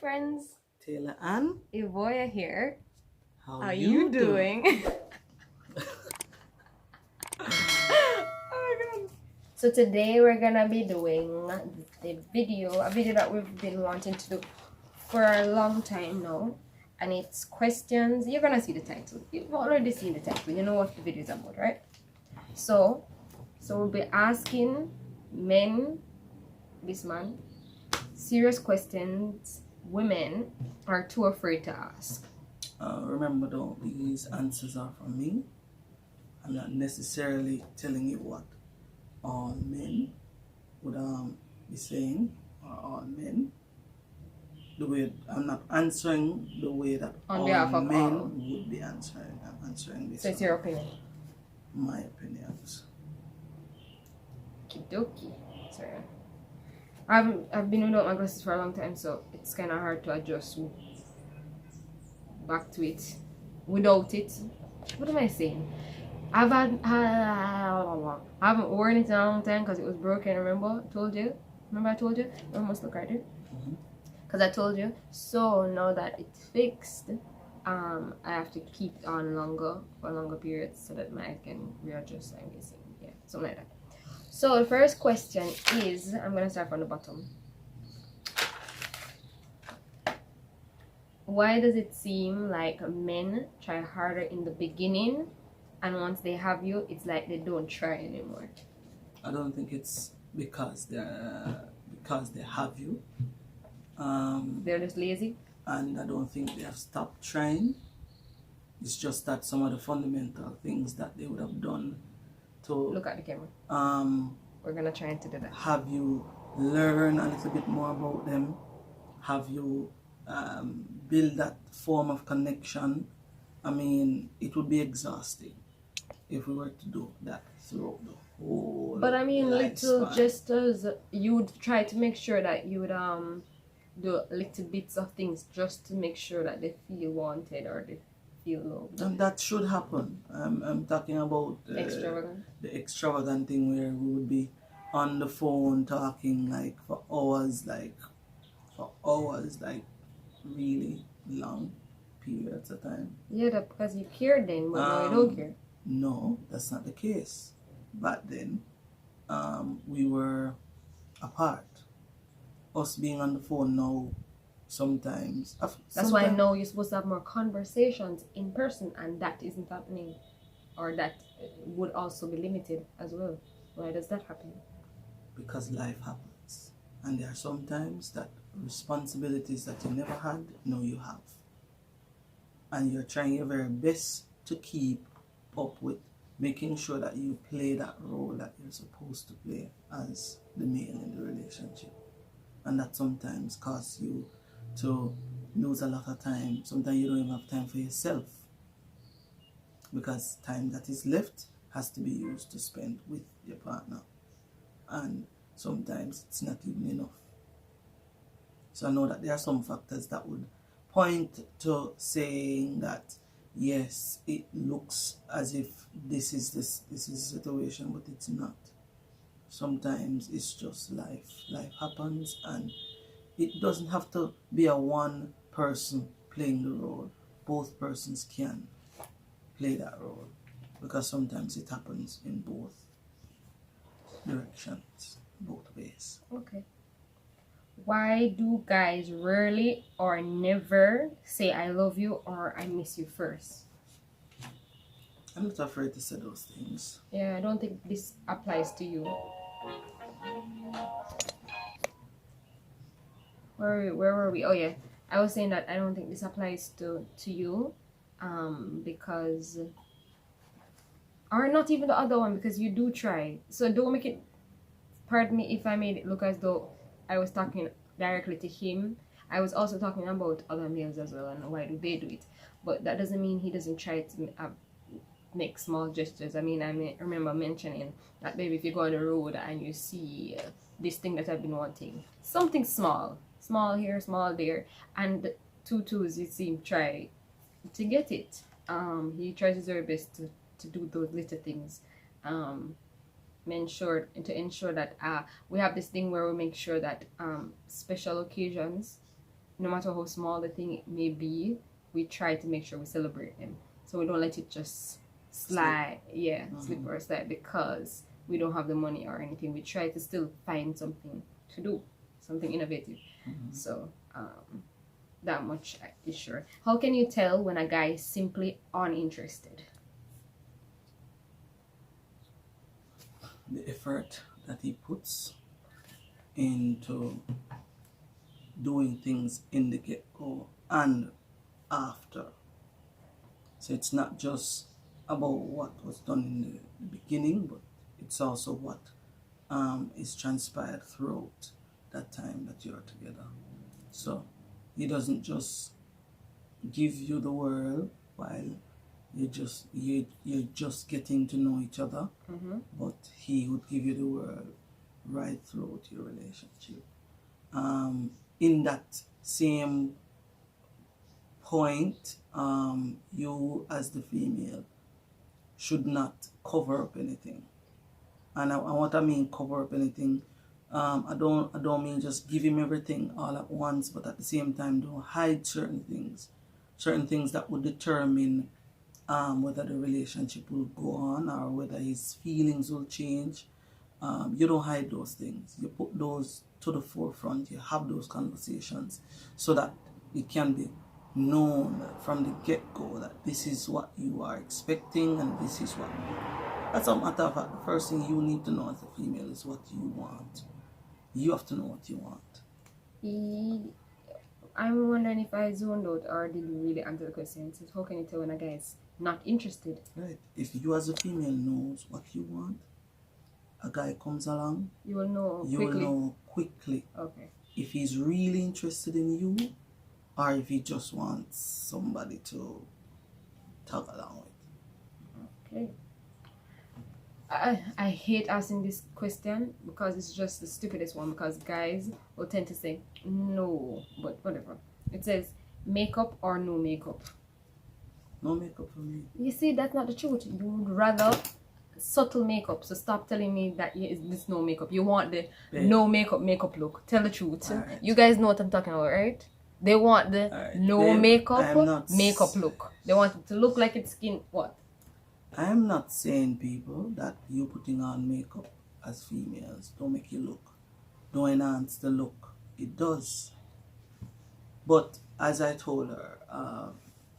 friends, Taylor and Ivoya here. how How you you doing? Oh my god. So today we're gonna be doing a video that we've been wanting to do for a long time now, and it's questions. You're gonna see the title. You've already seen the title. You know what the video is about, right? So we'll be asking men, this man, serious questions women are too afraid to ask. Remember though, these answers are from me. I'm not necessarily telling you what all men would be saying, or all men. The way I'm not answering the way that On all behalf of men all. would be answering. I'm answering this. So it's your opinion. My opinions. Kidoki. Sorry. I've been without my glasses for a long time, so it's kind of hard to adjust back to it without it. What am I saying? I haven't worn it in a long time because it was broken. Remember I told you? I must look at it. Because I told you. So now that it's fixed, I have to keep it on longer for longer periods so that I can readjust. I'm guessing, yeah, something like that. So the first question is, I'm gonna start from the bottom. Why does it seem like men try harder in the beginning, and once they have you, it's like they don't try anymore? I don't think it's because they have you. They're just lazy. And I don't think they have stopped trying. It's just that some of the fundamental things that they would have done to look at the camera. We're gonna try to do that. Have you learn a little bit more about them? Have you build that form of connection? I mean, it would be exhausting if we were to do that throughout the whole. But I mean, little lifespan. gestures. You would try to make sure that you would do little bits of things just to make sure that they feel wanted or they feel loved. And that should happen. I'm talking about Extravagant. The extravagant thing where we would be on the phone talking like for hours, like really long periods of time. Yeah, that's because you care then, but now you don't care. No, that's not the case. Back then, we were apart. Us being on the phone now, sometimes. That's why now you're supposed to have more conversations in person, and that isn't happening, or that would also be limited as well. Why does that happen? Because life happens, and there are sometimes that responsibilities that you never had, now you have, and you're trying your very best to keep up with making sure that you play that role that you're supposed to play as the male in the relationship. And that sometimes causes you to lose a lot of time. Sometimes you don't even have time for yourself, because time that is left has to be used to spend with your partner, and sometimes it's not even enough. So I know that there are some factors that would point to saying that yes, it looks as if this is the situation, but it's not. Sometimes it's just life. Life happens, and it doesn't have to be a one person playing the role. Both persons can play that role, because sometimes it happens in both directions, both ways. Okay. Why do guys rarely or never say I love you or I miss you first? I'm not afraid to say those things. Yeah, I don't think this applies to you. Where were we? Oh yeah, I was saying that I don't think this applies to you, because, or not even the other one, because you do try. So don't make it, pardon me if I made it look as though I was talking directly to him. I was also talking about other males as well, and why do they do it. But that doesn't mean he doesn't try to make small gestures. I mean, I remember mentioning that maybe if you go on the road and you see this thing that I've been wanting, something small here, small there, and two twos, you see him try to get it. He tries his very best to do those little things, to ensure that we have this thing where we make sure that special occasions no matter how small the thing may be, we try to make sure we celebrate them. So we don't let it just slide, slip or slide because we don't have the money or anything. We try to still find something to do, something innovative. So that much is sure. How can you tell when a guy is simply uninterested? The effort that he puts into doing things in the get-go and after. So it's not just about what was done in the beginning, but it's also what is transpired throughout that time that you're together. So he doesn't just give you the world while you're just getting to know each other, but he would give you the world right throughout your relationship. In that same point, you as the female should not cover up anything. And what I mean cover up anything, I don't mean just give him everything all at once, but at the same time don't hide certain things that would determine whether the relationship will go on or whether his feelings will change. You don't hide those things. You put those to the forefront. You have those conversations so that it can be known from the get-go that this is what you are expecting and this is what. As a matter of fact, the first thing you need to know as a female is what you want. You have to know what you want. I'm wondering if I zoned out or did you really answer the question. It says, how can you tell when a guy is not interested? Right. If you as a female knows what you want, a guy comes along, you will know quickly. Okay. If he's really interested in you or if he just wants somebody to tag along with. Okay. I hate asking this question because it's just the stupidest one, because guys will tend to say no, but whatever. It says makeup or no makeup. No makeup for me. You see, that's not the truth. You would rather subtle makeup, so stop telling me that this no makeup. You want the no makeup look. Tell the truth. Right. You guys know what I'm talking about, right? They want the makeup look. They want it to look like it's skin. What? I am not saying, people, that you putting on makeup as females don't make you look, don't enhance the look. It does. But as I told her,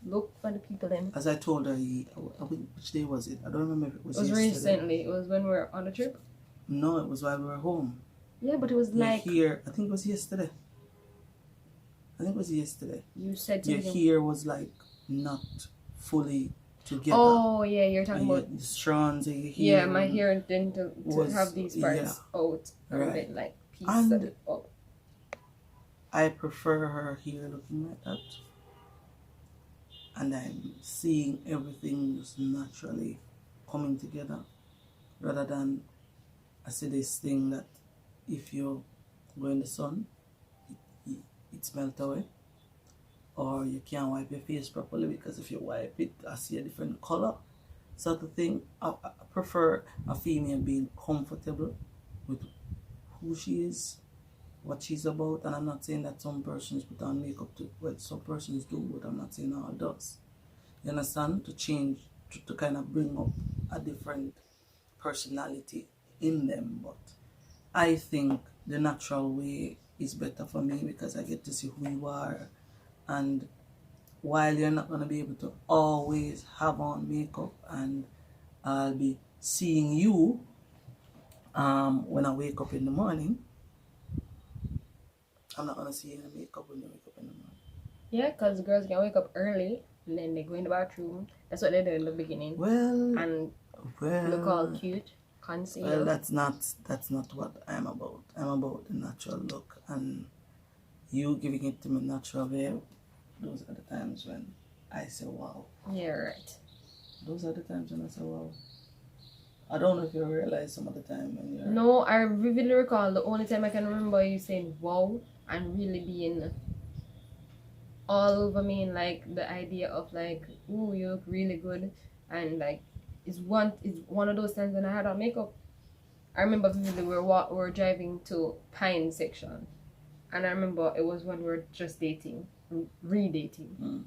look for the people then. As I told her, which day was it? I don't remember if it was yesterday. Recently. It was when we were on a trip. No, it was while we were home. Yeah, but it was like here. I think it was yesterday. You said your hair was like not fully together. Oh yeah, you're talking about the strands of your hair. Yeah, my hair didn't have these parts out a bit like pieced it up. I prefer her hair looking like that, and I'm seeing everything just naturally coming together, rather than I see this thing that if you go in the sun, it melts away. Or you can't wipe your face properly because if you wipe it, I see a different color. Sort of thing. I prefer a female being comfortable with who she is, what she's about. And I'm not saying that some persons put on makeup too. Well, some persons do, but I'm not saying all does. You understand? To change, to kind of bring up a different personality in them. But I think the natural way is better for me because I get to see who you are. And while you're not going to be able to always have on makeup, and I'll be seeing you when I wake up in the morning, I'm not going to see you in the makeup when you wake up in the morning. Yeah, because girls can wake up early and then they go in the bathroom. That's what they do in the beginning. Well, look all cute, conceal. Well, that's not what I'm about. I'm about the natural look, and you giving it to me natural way. Those are the times when I say wow. Yeah, right. Those are the times when I say wow. I don't know if you realize some of the time when you're... No, I vividly recall the only time I can remember you saying wow and really being all over me, in like the idea of like, ooh, you look really good, and like it's one of those times when I had on makeup. I remember vividly we were driving to Pine section, and I remember it was when we were just dating, re-dating,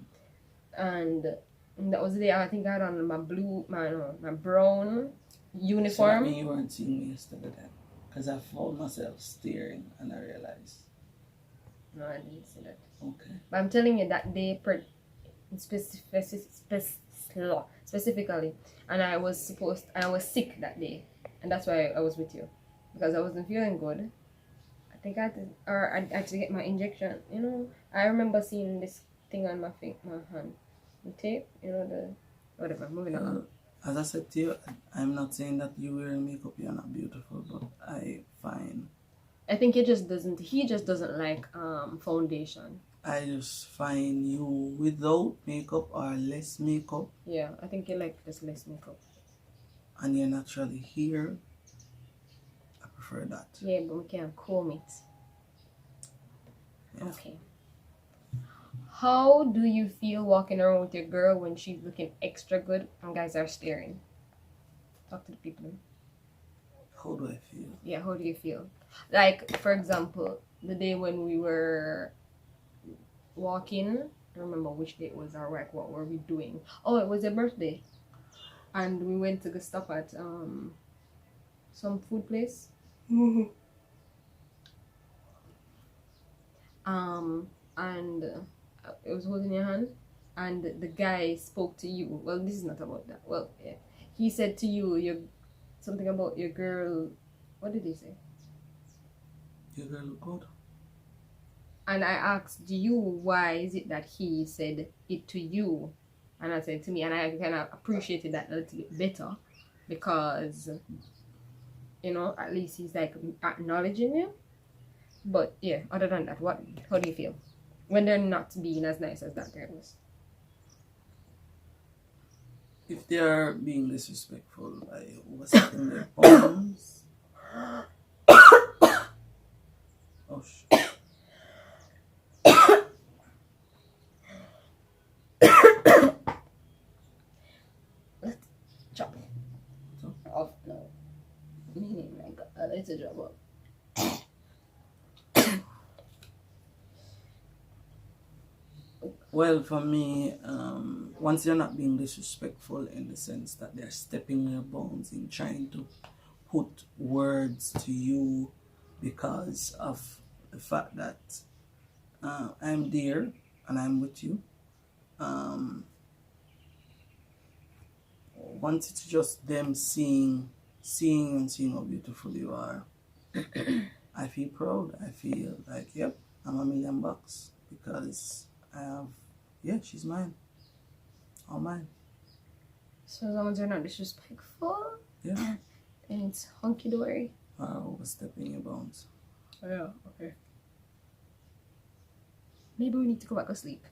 and that was the day I think I had on my brown uniform. So that means you weren't seeing me yesterday then? Because I found myself staring and I realized. No, I didn't see that. Okay. But I'm telling you that day specifically, and I was sick that day, and that's why I was with you, because I wasn't feeling good. I think I had to get my injection. You know, I remember seeing this thing on my hand, the tape. You know, the whatever. Moving along. As I said to you, I'm not saying that you wearing makeup you're not beautiful, but I think he just doesn't like foundation. I just find you without makeup or less makeup. Yeah, I think you like just less makeup. And you're naturally here. I prefer that. Yeah, but we can't comb it. Yeah. Okay. How do you feel walking around with your girl when she's looking extra good and guys are staring? Talk to the people. How do I feel? Yeah, how do you feel? Like, for example, the day when we were walking, I don't remember which day it was or like what were we doing. Oh, it was your birthday. And we went to go stop at some food place. And it was holding your hand, and the guy spoke to you. Well, this is not about that. Well, yeah. He said to you, something about your girl. What did he say? Your girl look good. And I asked you, why is it that he said it to you? And I said to me, and I kind of appreciated that a little bit better, because, you know, at least he's like acknowledging you. But yeah, other than that, how do you feel when they're not being as nice as that girl was? If they are being disrespectful by overstepping their bounds. Oh shit. Let's chop off now. Meaning like a little drop up. Well, for me, once they're not being disrespectful in the sense that they're stepping their bounds in trying to put words to you because of the fact that I'm there and I'm with you. Once it's just them seeing how beautiful you are, I feel proud. I feel like, yep, I'm $1,000,000 because I have, yeah, she's mine. All mine. So as long as they're not disrespectful, yeah, and it's hunky dory. Overstepping your bounds. Oh, yeah, okay. Maybe we need to go back to sleep.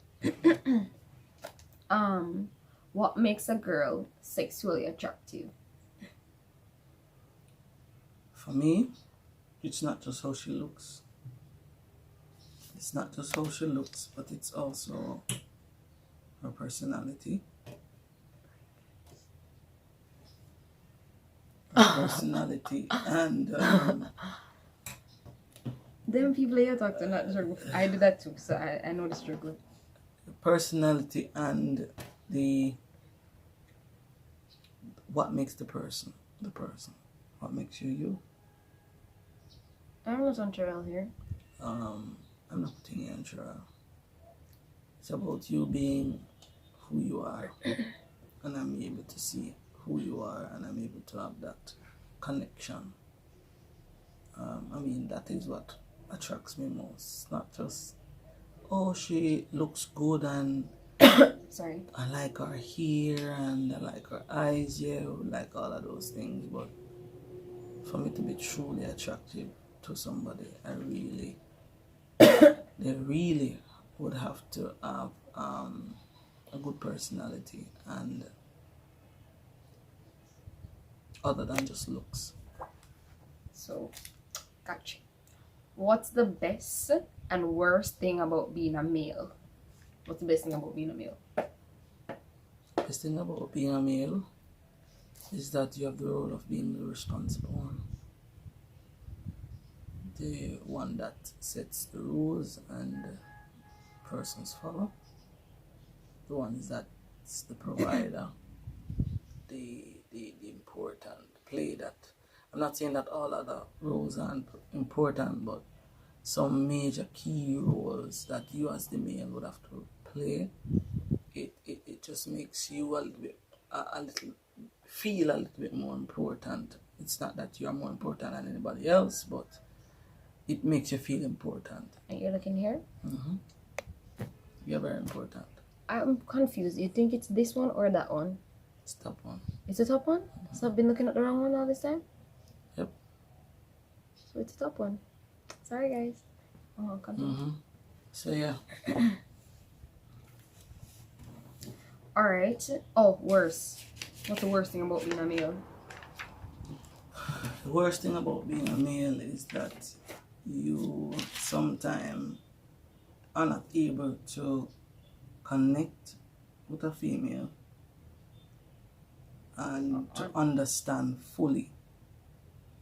What makes a girl sexually attractive? For me, it's not just how she looks. It's not just how she looks, but it's also her personality. Her personality and them people here talk to not struggle. I do that too, so I know the struggle. The personality and what makes the person. What makes you. I'm not on trial here. I'm not putting you on trial. It's about you being who you are, and I'm able to see who you are, and I'm able to have that connection. I mean, that is what attracts me most. Not just, oh, she looks good and sorry, I like her hair and I like her eyes, yeah, like all of those things. But for me to be truly attractive to somebody, they really would have to have a good personality and other than just looks. So, gotcha. What's the best and worst thing about being a male? What's the best thing about being a male? The best thing about being a male is that you have the role of being the responsible one. the one that sets the rules and persons follow. The ones that's the provider, the important play that. I'm not saying that all other roles aren't important, but some major key roles that you as the male would have to play, it just makes you a little feel a little bit more important. It's not that you're more important than anybody else, but it makes you feel important. Are you looking here? Mm-hmm. You're very important. I'm confused. You think it's this one or that one? It's top one. It's the top one? So I've been looking at the wrong one all this time? Yep. So it's the top one. Sorry, guys. Oh, continue. Mm-hmm. So yeah. Alright. Oh, worse. What's the worst thing about being a male? The worst thing about being a male is that you sometimes are not able to connect with a female and to understand fully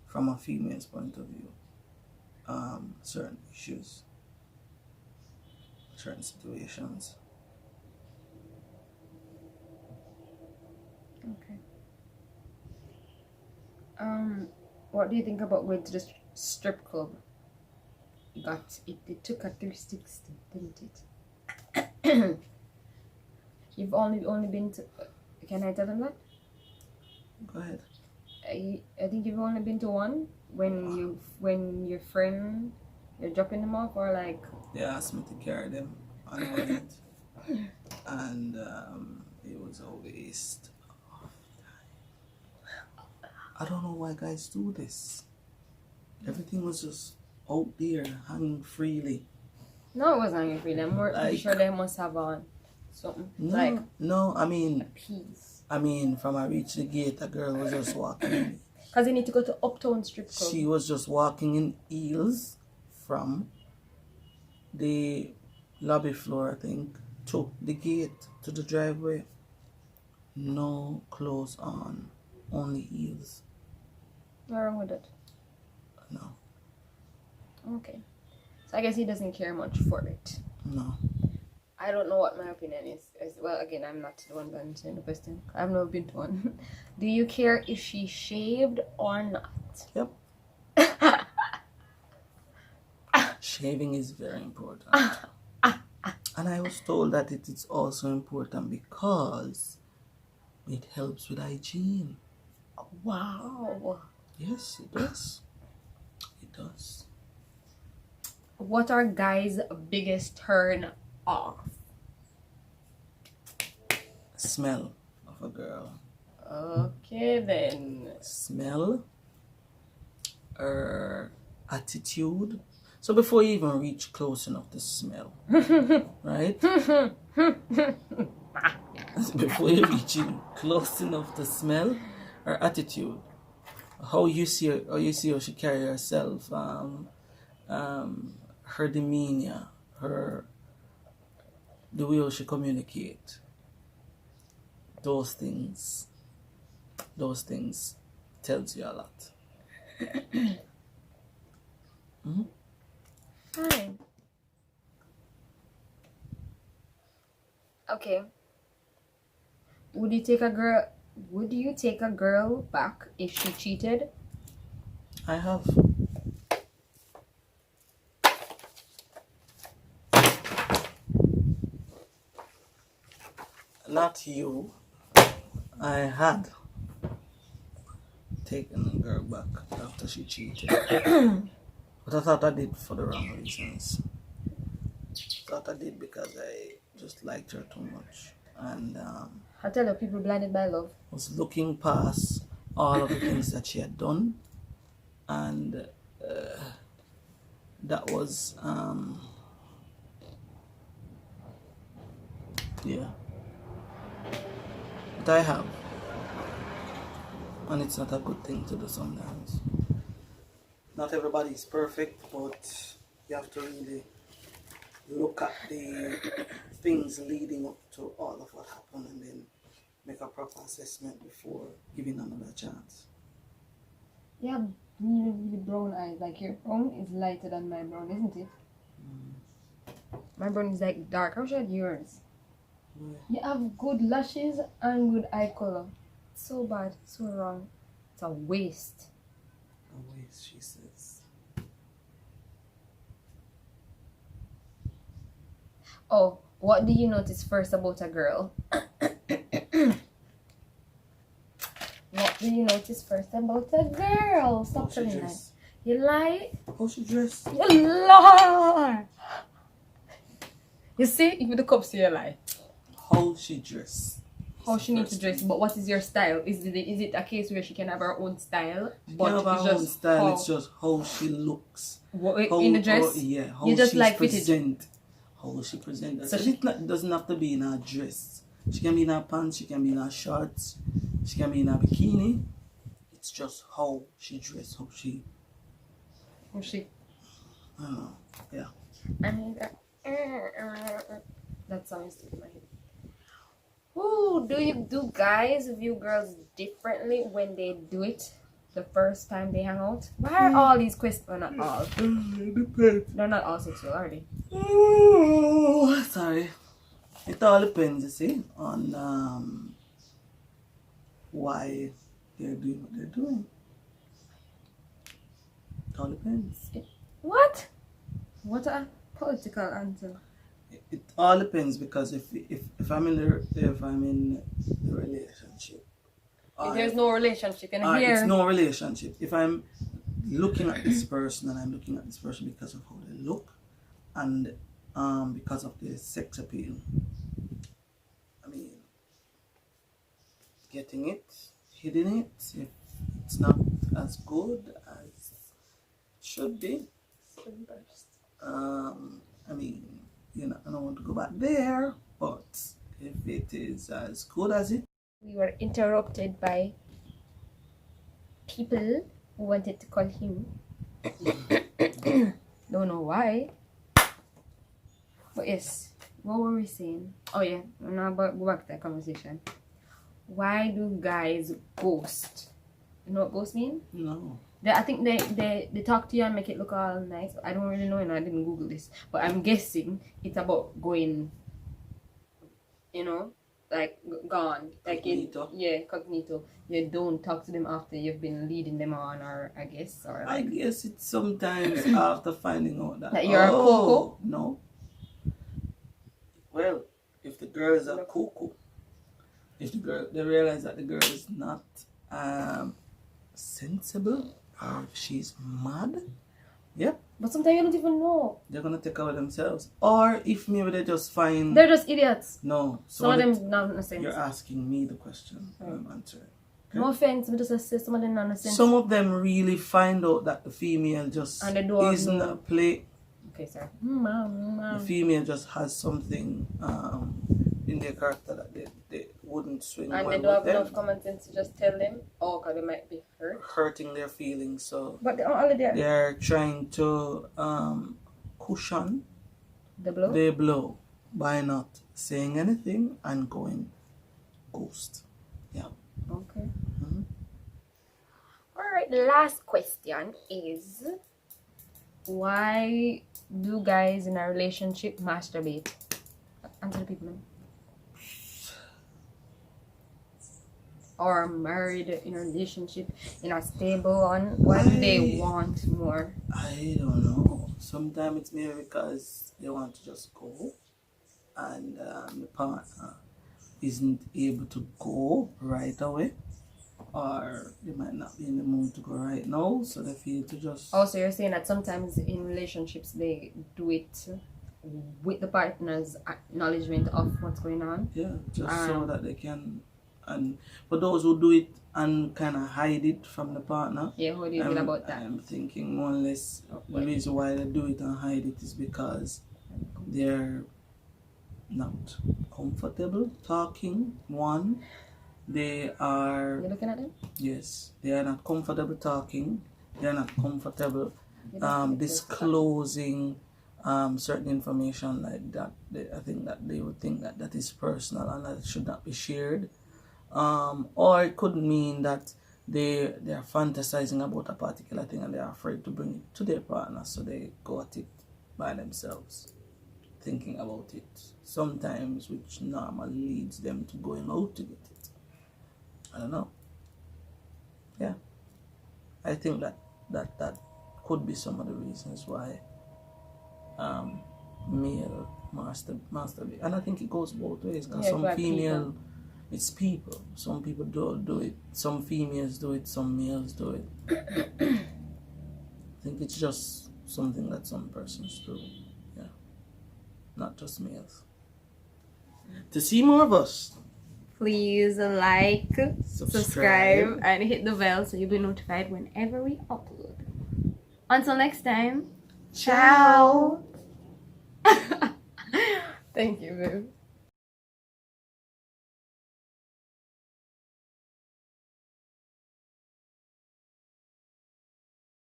from a female's point of view certain issues, certain situations. Okay. What do you think about going to the strip club? It took a 360, didn't it? You've only been to. Can I tell them that? Go ahead. I think you've only been to one when your friend, you're dropping them off, or like They asked me to carry them on a date, and it was a waste of time. I don't know why guys do this. Everything was just out there, hanging freely. No, it wasn't hanging free. I'm more Like, sure they must have on something like I mean, a piece. from I reached the gate, a girl was just walking in. Cause they need to go to Uptown Strip Club. She was just walking in heels from the lobby floor, I think, to the gate, to the driveway. No clothes on, only heels. What's wrong with it? No. Okay. So I guess he doesn't care much for it. No. I don't know what my opinion is. Well, again, I'm not the one answering the question. I've never been to one. Do you care if she shaved or not? Yep. Shaving is very important. And I was told that it is also important because it helps with hygiene. Wow. Yes, it does. It does. What are guys' biggest turn off? Smell of a girl. Okay then. Smell. Her attitude. So before you even reach close enough to smell, right? Before you reach close enough to smell, her attitude, how you see how she carry herself, her demeanor, the way she communicate. Those things tells you a lot. Mm-hmm. Fine. Okay. Would you take a girl back if she cheated? I have. Not you. I had taken a girl back after she cheated. But I thought I did for the wrong reasons. I thought I did because I just liked her too much. And I tell you, people blinded by love. was looking past all of the things that she had done. And that was, yeah. But I have. And it's not a good thing to do sometimes. Not everybody is perfect, but you have to really look at the things leading up to all of what happened and then make a proper assessment before giving another chance. Yeah, really, really brown eyes. Like your brown is lighter than my brown, isn't it? My brown is like dark. How should yours? You have good lashes and good eye color. So bad, so wrong. It's a waste. A waste, she says. Oh, what do you notice first about a girl? What do you notice first about a girl? Stop telling lies. You lie? How she dress? You lie! You see, even the cops say you lie. How she dress? How she needs to dress, but what is your style? Is it a case where she can have her own style? She can have her own style, it's just how she looks. In the dress? How you just she's like present. How she present. So it doesn't have to be in her dress. She can be in her pants, she can be in her shorts, she can be in her bikini. It's just how she dress, how she... How she... I don't know, yeah. I mean, that song is in my head. Ooh, do guys view girls differently when they do it the first time they hang out? Why are all these questions? Well, not all. Depends. They're not all sexual, are they? Oh, sorry. It all depends, you see, on why they're doing what they're doing. It all depends. What? What a political answer. It all depends, because if I'm in the relationship, If there's no relationship in here, it's no relationship. If I'm looking at this person and I'm looking at this person because of how they look and because of their sex appeal, I mean, getting it, hitting it, if it's not as good as it should be, I mean, you know, I don't want to go back there, but if it is as good as it... We were interrupted by people who wanted to call him. Don't know why. But yes, what were we saying? Oh yeah, now go back to that conversation. Why do guys ghost? You know what ghost mean? No. I think they talk to you and make it look all nice. I don't really know, and I didn't Google this, but I'm guessing it's about going, you know, like gone, like Cognito. Cognito. You don't talk to them after you've been leading them on, or I guess, or like, I guess it's sometimes after finding out that you're a cuckoo. No. Well, if the girl is a cuckoo, if they realize that the girl is not sensible, or if she's mad, yeah. But sometimes you don't even know. They're gonna take over themselves. Or if maybe they just find... They're just idiots. No. Some of them nonsense. You're asking me the question. I'm answering. Okay? No offense, but just say some of them nonsense. Some of them really find out that the female just isn't a play. Okay, sir. The female just has something in their character that they wouldn't swing and well they don't have with enough common sense to just tell them, oh, because they might be hurting their feelings. So but they're trying to cushion the blow by not saying anything and going ghost. Yeah. Okay. Alright, the last question is, why do guys in a relationship masturbate? Answer the people, man. Or married in a relationship, in a stable one, why do they want more? I don't know. Sometimes it's maybe because they want to just go, and the partner isn't able to go right away, or they might not be in the mood to go right now, so they feel to just... Also, you're saying that sometimes in relationships they do it with the partner's acknowledgement of what's going on. Yeah, just so that they can... And for those who do it and kind of hide it from the partner, yeah, how do you feel about that? I'm thinking more or less the reason why they do it and hide it is because they're not comfortable talking. One, they are... You looking at them? Yes, they are not comfortable talking. They are not comfortable disclosing certain information like that. I think that they would think that is personal and that it should not be shared. Or it could mean that they're fantasizing about a particular thing and they're afraid to bring it to their partner, so they go at it by themselves, thinking about it, sometimes which normally leads them to going out to get it. I don't know. Yeah, I think that could be some of the reasons why male masturbate, and I think it goes both ways, because some female people. It's people. Some people don't do it. Some females do it. Some males do it. I think it's just something that some persons do. Yeah, not just males. To see more of us, please like, subscribe, and hit the bell so you'll be notified whenever we upload. Until next time, ciao. Thank you, babe.